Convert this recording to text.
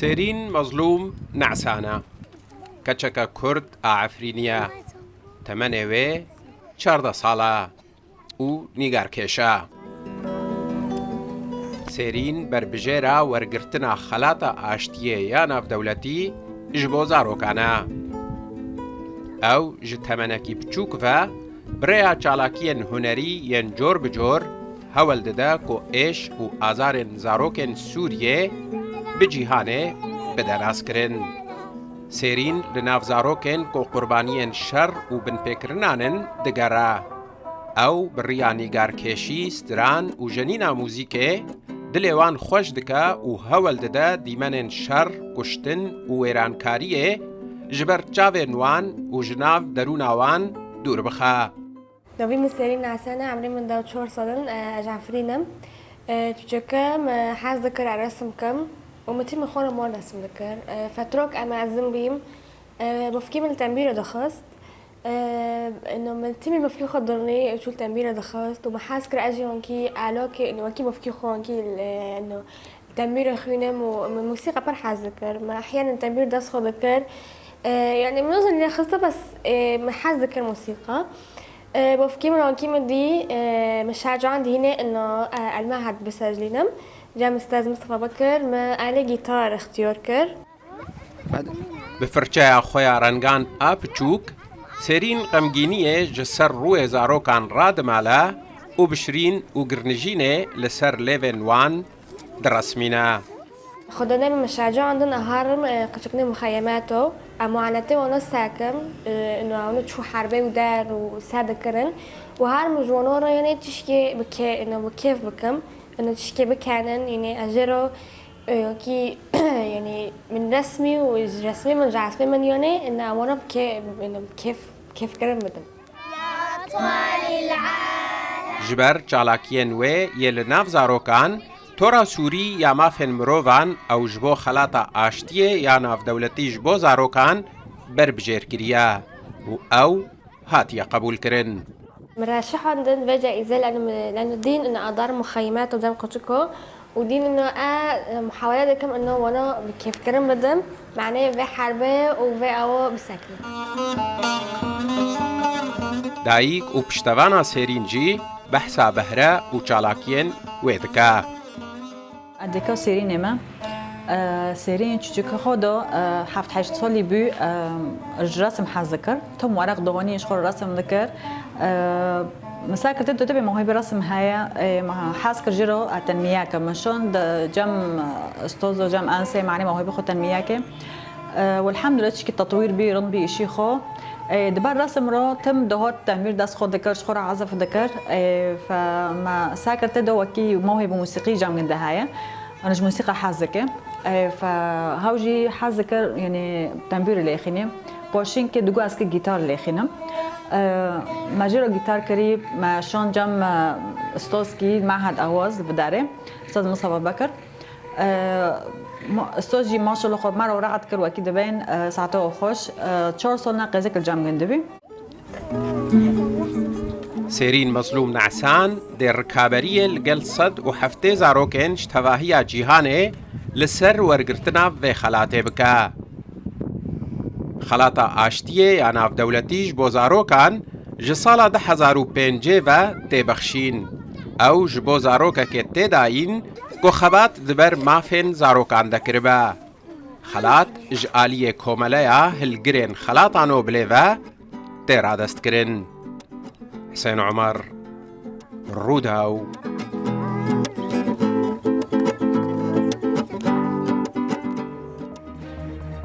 سێرین مەزلوم نعسانە کەچەکە کورد ئاعەفرینیە تەمەنێوێ 14 ساڵە و نیگارکێشە. سێرین بربژێرە وەرگرتنە خەلاتە ئاشتیە یا ناودەولەتی ji bo zarokan e. Ew ji temenekî biçûk ve birêya çalakiyên hunerî yên cor bi cor hewel dide ku êş û azarên zarokên Sûriyê bi cîhanê biderazkirin. Sêrîn li nav zarokên ku qurbaniyên şer û binpêkirinan in digere. Ew bi riya nîgarkêşî, stiran û jenîna mûzîkê dilê wan xweş dike û hewel dide dîmenên şer, kuştin û wêrankariyê ji ber çavên wan û ji nav derûna wan dûr bixe. Navî min Sêrîn Nasenê, emrê min 4 salin, ez Efrîn im. Çûçeke me hez dikir resim bikim û min tîmê xwe re resim dikir. Fetrok em ezin bîm, mefkî min li tembîrê dixist. انه من تيمي مفكي خضرني شو التنبيره دخلت ومحاس كر اجي هونكي علاقه انه وكي مفكي هونكي انه التنبيره خينم وموسيقى بر حذكر ما احيانا التنبير ده ذكر يعني من نظن اللي خلصت بس محذكر موسيقى بفكي من هونكي مدي مش حاجه عندي هنا انه المعهد بسجلينم جام استاذ مصطفى بكر ما قال جيتار اختيار كر بفرچایا خویا رنگان اپچوک سێرین غەمگینیە ji ser rûyê zarokan radimale û bişirîn û girnijînê li ser lêvên wan diresmîne. خدنا من مشاجع عندنا هرم قشقنا مخيماته معاناته وانا ساكن انه انا شو حربي ودار وسادة كرن وهرم جوانورا يعني تشكي بكي انه بكيف بكم انه تشكي بكانن يعني اجرو كي يعني من رسمي ورسمي من جعسمي من يوني انه وانا بكي انه كيف كرن بدم ji ber çalakiyên wê yê li nav zarokan tora Sûrî ya mafên mirovan ew ji bo xelata aştiyê ya navdewletî ji bo zarokan berbijêrkiriye û ew hatiye qebûlkirin. مرشحة عندنا في جائزة لأنه دين إنه أدار مخيمات قدام قطشكو ودين إنه محاولات كم إنه وانا كيف كرم بدم معناه في حربة وفي أو بسكن. دایک û piştevana Sêrîn jî behsa behre û çalakiyên wê dike. Deka Sêrînê me Sêrîn çûçika xwe da 7-8 salî bû ji resim hez dikir. Tom weraq diwanî ji xwe resim dikir. مساكر تبي موهبة رسم هاي حاسكر جرو التنمية مشون جم استاذ جم أنسي معني موهبة خو تنمية والحمد لله تشكي تطوير بي رن بي شيء خو دبر رسم رو تم دهات تعمير دست خود ذكر شخور عزف ذكر فما ساكر تدو وكي موهبة موسيقية جم من هاي أنا موسيقى حازكة فهاوجي حازكر يعني تنبير اللي خيني باشين كده دقوا أسك جيتار اللي خينم ماجرا جيتار قريب ما شون جم استاذ كي معهد اواز بداره استاذ مصطفى بكر استاذ جي ما شاء الله خود مره ورقت كر واكيد بين ساعته خوش 4 سال ناقزك الجام جندبي سێرین مەزلوم نعسان دێ ڕکابەریە لەگەڵ 170 زارۆکên ji tevahiya cîhanê li ser wergirtina vê xelatê bike. Xelata aştiyê ya navdewletî ji bo zarokan ji sala 2005 ve têbexşîn. Ew ji bo zarokekê têdayîn ku xebat di ber mafên zarokan de kiribe. Xelat ji aliyê komeleya hilgirên xelata Nobilê ve tê radestkirin. Hüseyin Umar, Rûdaw.